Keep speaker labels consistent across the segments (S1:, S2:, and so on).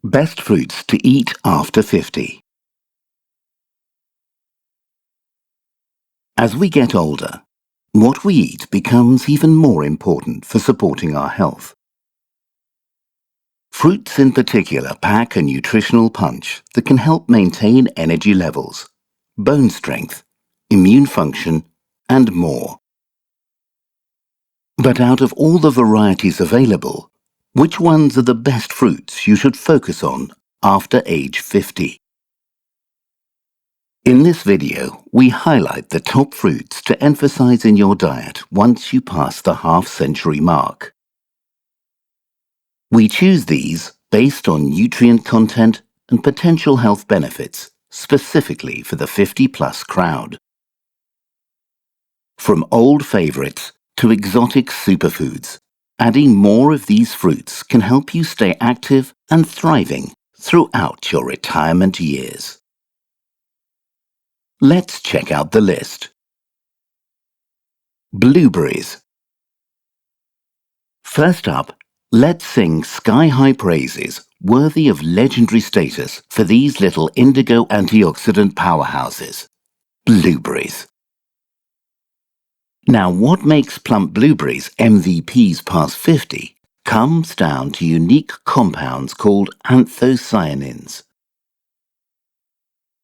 S1: Best fruits to eat after 50. As we get older, what we eat becomes even more important for supporting our health. Fruits in particular pack a nutritional punch that can help maintain energy levels, bone strength, immune function, and more. But out of all the varieties available, which ones are the best fruits you should focus on after age 50? In this video, we highlight the top fruits to emphasize in your diet once you pass the half-century mark. We choose these based on nutrient content and potential health benefits, specifically for the 50-plus crowd. From old favorites to exotic superfoods, adding more of these fruits can help you stay active and thriving throughout your retirement years. Let's check out the list. Blueberries. First up, let's sing sky-high praises worthy of legendary status for these little indigo antioxidant powerhouses. Blueberries. Now, what makes plump blueberries MVPs past 50 comes down to unique compounds called anthocyanins.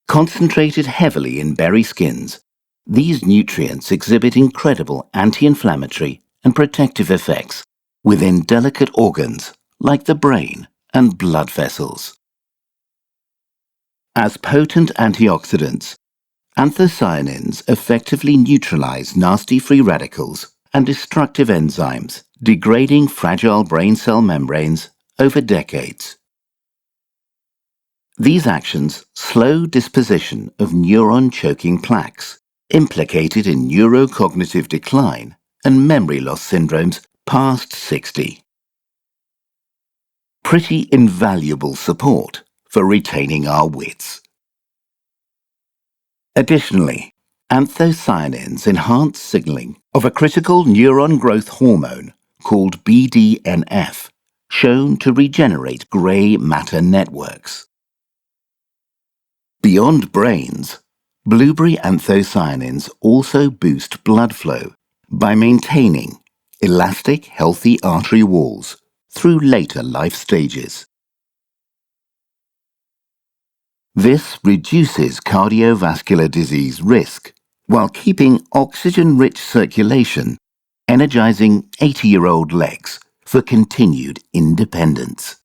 S1: Concentrated heavily in berry skins, these nutrients exhibit incredible anti-inflammatory and protective effects within delicate organs like the brain and blood vessels. As potent antioxidants, anthocyanins effectively neutralize nasty free radicals and destructive enzymes, degrading fragile brain cell membranes over decades. These actions slow disposition of neuron-choking plaques, implicated in neurocognitive decline and memory loss syndromes past 60. Pretty invaluable support for retaining our wits. Additionally, anthocyanins enhance signaling of a critical neuron growth hormone called BDNF, shown to regenerate gray matter networks. Beyond brains, blueberry anthocyanins also boost blood flow by maintaining elastic, healthy artery walls through later life stages. This reduces cardiovascular disease risk while keeping oxygen-rich circulation, energizing 80-year-old legs for continued independence.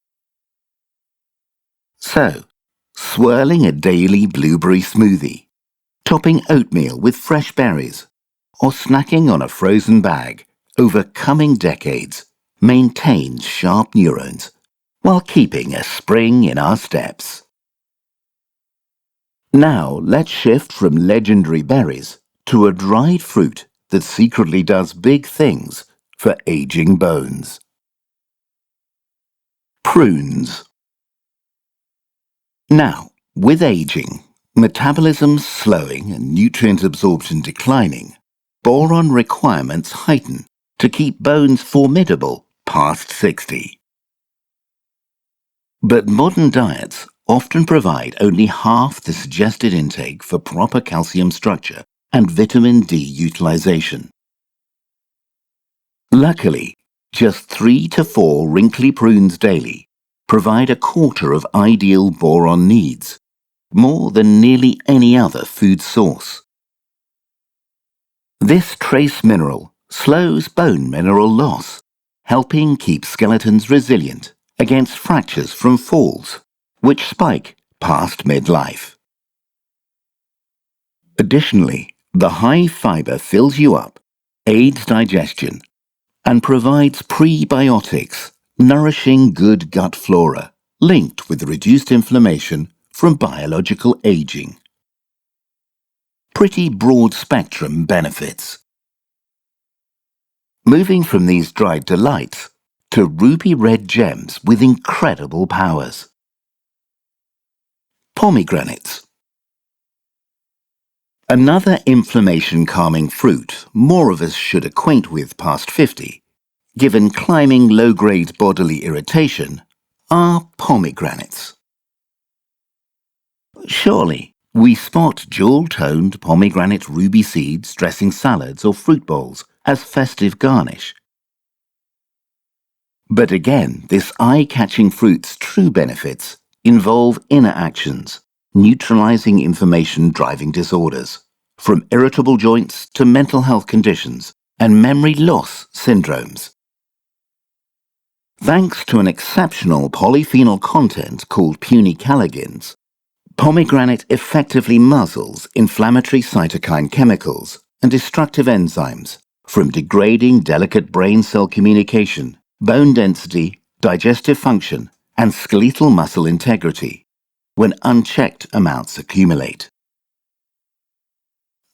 S1: So, swirling a daily blueberry smoothie, topping oatmeal with fresh berries, or snacking on a frozen bag over coming decades maintains sharp neurons while keeping a spring in our steps. Now let's shift from legendary berries to a dried fruit that secretly does big things for aging bones. Prunes. Now, with aging, metabolism slowing and nutrient absorption declining, boron requirements heighten to keep bones formidable past 60. But modern diets often provide only half the suggested intake for proper calcium structure and vitamin D utilization. Luckily, just 3 to 4 wrinkly prunes daily provide a quarter of ideal boron needs, more than nearly any other food source. This trace mineral slows bone mineral loss, helping keep skeletons resilient against fractures from falls, which spike past midlife. Additionally, the high fiber fills you up, aids digestion, and provides prebiotics, nourishing good gut flora, linked with reduced inflammation from biological aging. Pretty broad-spectrum benefits. Moving from these dried delights to ruby red gems with incredible powers. Pomegranates. Another inflammation-calming fruit more of us should acquaint with past 50, given climbing low-grade bodily irritation, are pomegranates. Surely, we spot jewel-toned pomegranate ruby seeds dressing salads or fruit bowls as festive garnish. But again, this eye-catching fruit's true benefits involve inner actions, neutralizing inflammation-driving disorders, from irritable joints to mental health conditions and memory loss syndromes. Thanks to an exceptional polyphenol content called punicalagins, pomegranate effectively muzzles inflammatory cytokine chemicals and destructive enzymes from degrading delicate brain cell communication, bone density, digestive function, and skeletal muscle integrity when unchecked amounts accumulate,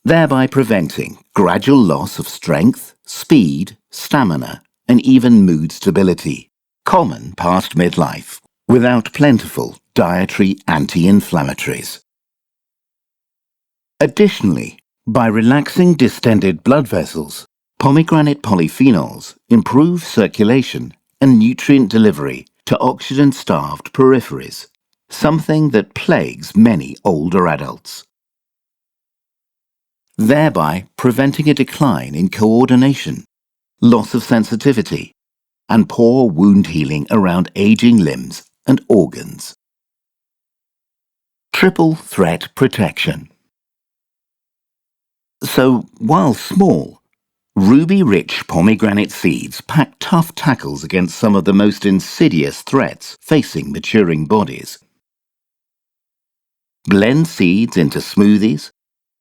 S1: thereby preventing gradual loss of strength, speed, stamina, and even mood stability, common past midlife, without plentiful dietary anti-inflammatories. Additionally, by relaxing distended blood vessels, pomegranate polyphenols improve circulation and nutrient delivery to oxygen-starved peripheries, something that plagues many older adults, thereby preventing a decline in coordination, loss of sensitivity, and poor wound healing around aging limbs and organs. Triple threat protection. So, while small, ruby-rich pomegranate seeds pack tough tackles against some of the most insidious threats facing maturing bodies. Blend seeds into smoothies,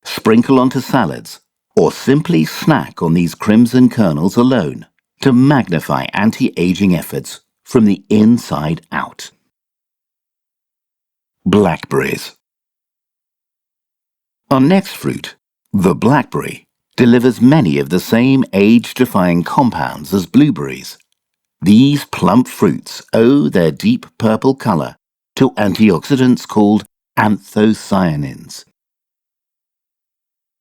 S1: sprinkle onto salads, or simply snack on these crimson kernels alone to magnify anti-aging efforts from the inside out. Blackberries. Our next fruit, the blackberry, delivers many of the same age-defying compounds as blueberries. These plump fruits owe their deep purple color to antioxidants called anthocyanins.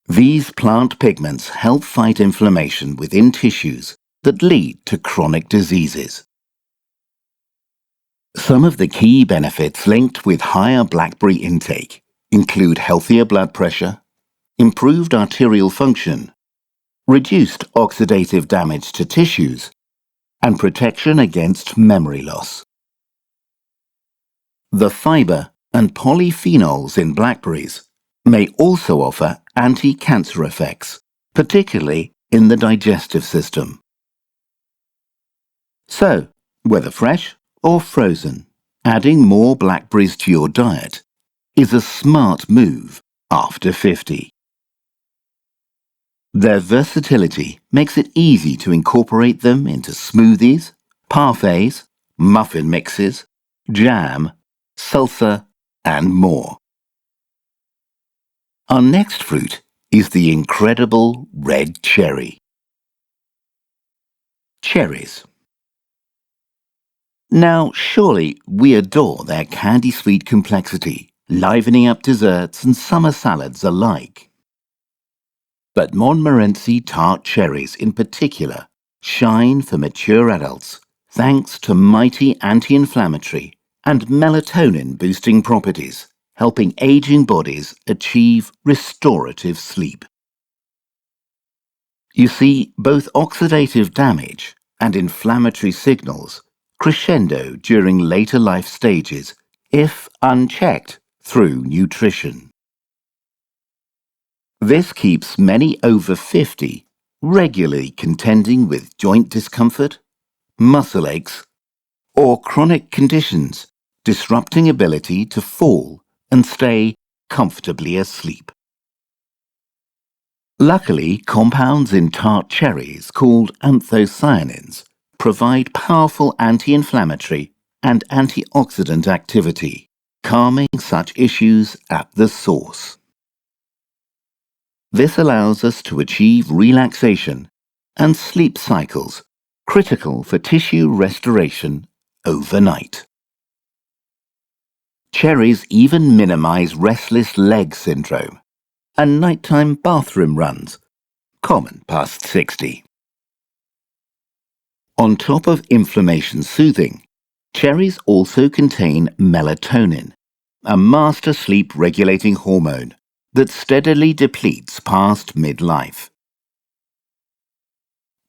S1: These plant pigments help fight inflammation within tissues that lead to chronic diseases. Some of the key benefits linked with higher blackberry intake include healthier blood pressure, improved arterial function, reduced oxidative damage to tissues, and protection against memory loss. The fiber and polyphenols in blackberries may also offer anti-cancer effects, particularly in the digestive system. So, whether fresh or frozen, adding more blackberries to your diet is a smart move after 50. Their versatility makes it easy to incorporate them into smoothies, parfaits, muffin mixes, jam, salsa, and more. Our next fruit is the incredible red cherry. Cherries. Now, surely we adore their candy-sweet complexity, livening up desserts and summer salads alike. But Montmorency tart cherries in particular shine for mature adults thanks to mighty anti-inflammatory and melatonin-boosting properties, helping aging bodies achieve restorative sleep. You see, both oxidative damage and inflammatory signals crescendo during later life stages if unchecked through nutrition. This keeps many over 50 regularly contending with joint discomfort, muscle aches, or chronic conditions disrupting ability to fall and stay comfortably asleep. Luckily, compounds in tart cherries called anthocyanins provide powerful anti-inflammatory and antioxidant activity, calming such issues at the source. This allows us to achieve relaxation and sleep cycles critical for tissue restoration overnight. Cherries even minimize restless leg syndrome and nighttime bathroom runs, common past 60. On top of inflammation soothing, Cherries also contain melatonin, a master sleep-regulating hormone that steadily depletes past midlife.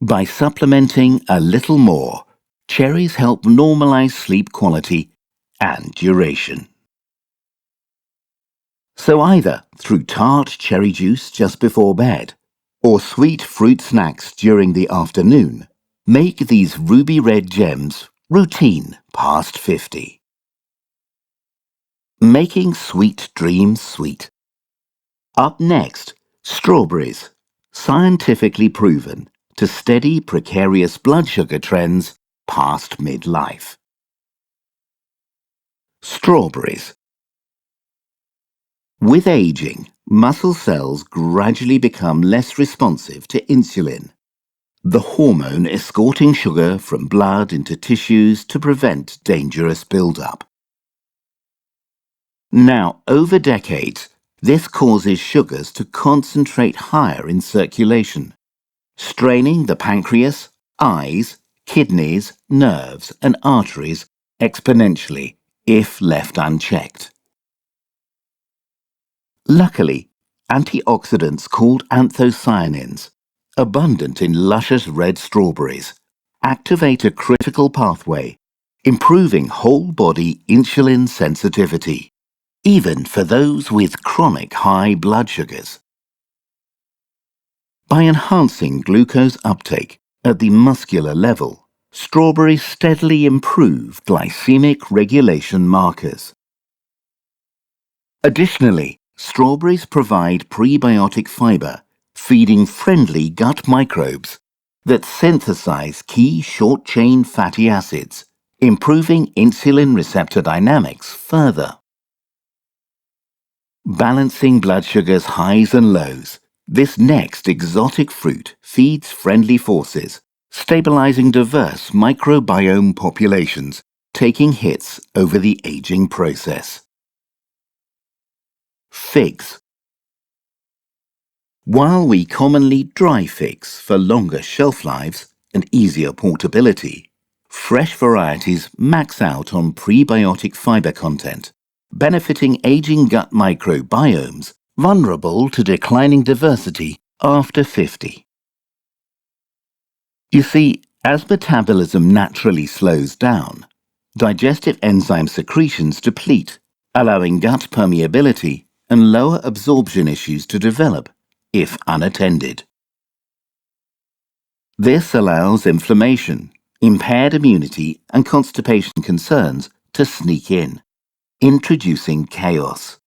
S1: By supplementing a little more, cherries help normalize sleep quality and duration. So either through tart cherry juice just before bed, or sweet fruit snacks during the afternoon, make these ruby red gems routine past 50. Making sweet dreams sweet. Up next, strawberries, scientifically proven to steady precarious blood sugar trends past midlife. Strawberries. With aging, muscle cells gradually become less responsive to insulin, the hormone escorting sugar from blood into tissues to prevent dangerous buildup. Now, over decades, this causes sugars to concentrate higher in circulation, straining the pancreas, eyes, kidneys, nerves, and arteries exponentially if left unchecked. Luckily, antioxidants called anthocyanins, abundant in luscious red strawberries, activate a critical pathway, improving whole-body insulin sensitivity, even for those with chronic high blood sugars. By enhancing glucose uptake at the muscular level, strawberries steadily improve glycemic regulation markers. Additionally, strawberries provide prebiotic fiber, feeding friendly gut microbes that synthesize key short-chain fatty acids, improving insulin receptor dynamics further. Balancing blood sugar's highs and lows, this next exotic fruit feeds friendly forces, stabilizing diverse microbiome populations, taking hits over the aging process. Figs. While we commonly dry figs for longer shelf lives and easier portability, fresh varieties max out on prebiotic fiber content, benefiting aging gut microbiomes vulnerable to declining diversity after 50. You see, as metabolism naturally slows down, digestive enzyme secretions deplete, allowing gut permeability and lower absorption issues to develop if unattended. This allows inflammation, impaired immunity, and constipation concerns to sneak in, introducing chaos.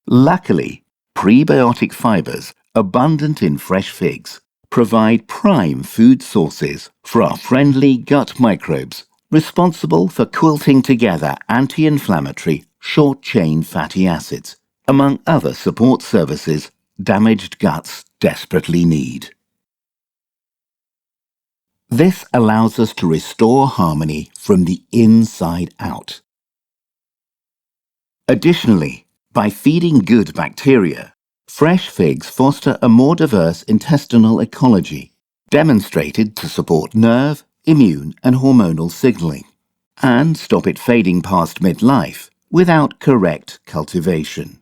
S1: Luckily, prebiotic fibers abundant in fresh figs provide prime food sources for our friendly gut microbes responsible for quilting together anti-inflammatory short-chain fatty acids, among other support services damaged guts desperately need. This allows us to restore harmony from the inside out. Additionally, by feeding good bacteria, fresh figs foster a more diverse intestinal ecology, demonstrated to support nerve, immune, and hormonal signaling, and stop it fading past midlife without correct cultivation.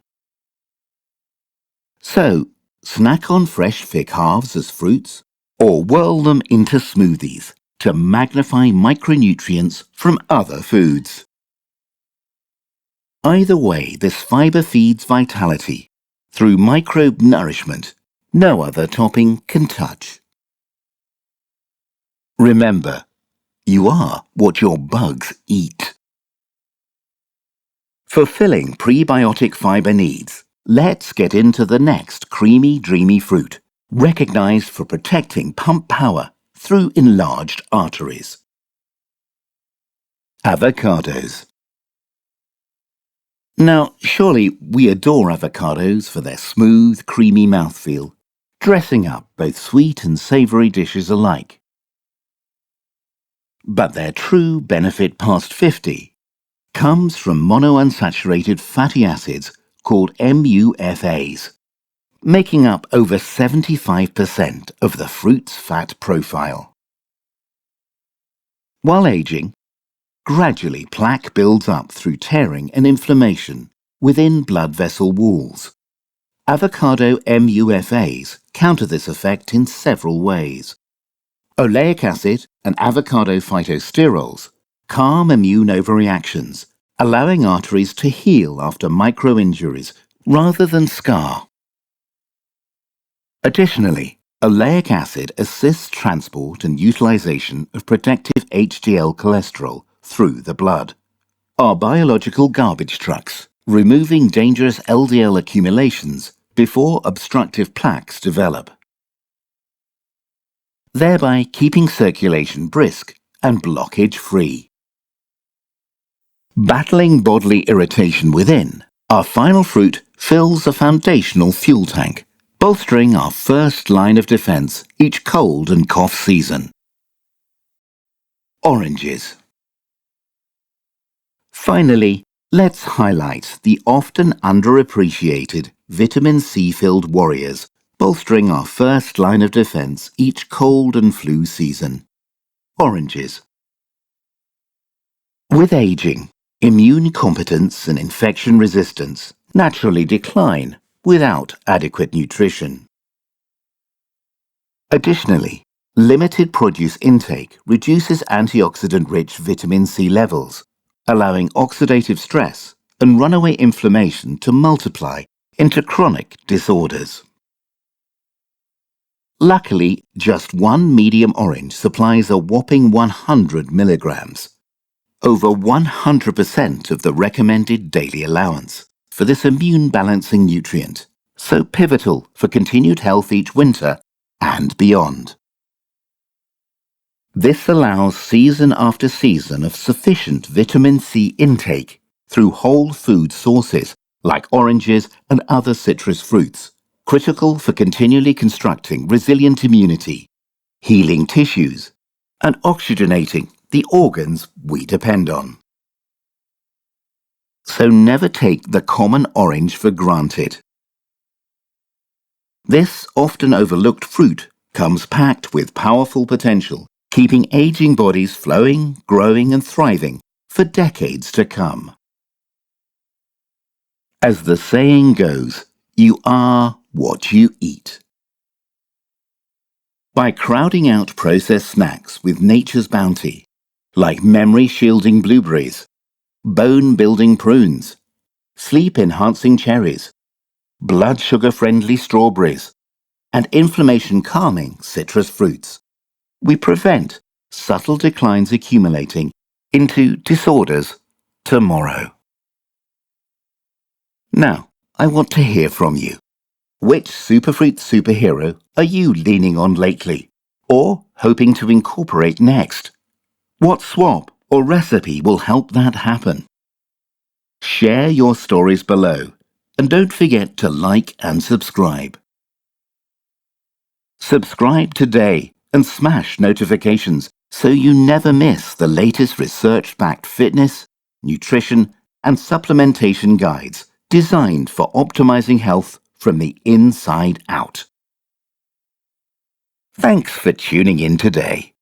S1: So, snack on fresh fig halves as fruits, or whirl them into smoothies to magnify micronutrients from other foods. Either way, this fiber feeds vitality through microbe nourishment no other topping can touch. Remember, you are what your bugs eat. Fulfilling prebiotic fiber needs, let's get into the next creamy, dreamy fruit, recognized for protecting pump power through enlarged arteries. Avocados. Now, surely we adore avocados for their smooth, creamy mouthfeel, dressing up both sweet and savory dishes alike. But their true benefit past 50 comes from monounsaturated fatty acids called MUFAs, making up over 75% of the fruit's fat profile. While aging, gradually plaque builds up through tearing and inflammation within blood vessel walls. Avocado MUFAs counter this effect in several ways. Oleic acid and avocado phytosterols calm immune overreactions, allowing arteries to heal after micro-injuries rather than scar. Additionally, oleic acid assists transport and utilization of protective HDL cholesterol through the blood. Our biological garbage trucks, removing dangerous LDL accumulations before obstructive plaques develop, thereby keeping circulation brisk and blockage-free. Battling bodily irritation within, our final fruit fills a foundational fuel tank, bolstering our first line of defense each cold and cough season. Oranges. Finally, let's highlight the often underappreciated vitamin C-filled warriors, bolstering our first line of defense each cold and flu season. Oranges. With aging, immune competence and infection resistance naturally decline without adequate nutrition. Additionally, limited produce intake reduces antioxidant-rich vitamin C levels, allowing oxidative stress and runaway inflammation to multiply into chronic disorders. Luckily, just one medium orange supplies a whopping 100 milligrams, over 100% of the recommended daily allowance for this immune-balancing nutrient, so pivotal for continued health each winter and beyond. This allows season after season of sufficient vitamin C intake through whole food sources like oranges and other citrus fruits, critical for continually constructing resilient immunity, healing tissues, and oxygenating the organs we depend on. So never take the common orange for granted. This often overlooked fruit comes packed with powerful potential, keeping aging bodies flowing, growing and thriving for decades to come. As the saying goes, you are what you eat. By crowding out processed snacks with nature's bounty, like memory-shielding blueberries, bone-building prunes, sleep-enhancing cherries, blood sugar-friendly strawberries, and inflammation-calming citrus fruits, we prevent subtle declines accumulating into disorders tomorrow. Now, I want to hear from you. Which superfruit superhero are you leaning on lately, or hoping to incorporate next? What swap or recipe will help that happen? Share your stories below, and don't forget to like and subscribe. Subscribe today and smash notifications so you never miss the latest research-backed fitness, nutrition, and supplementation guides designed for optimizing health from the inside out. Thanks for tuning in today.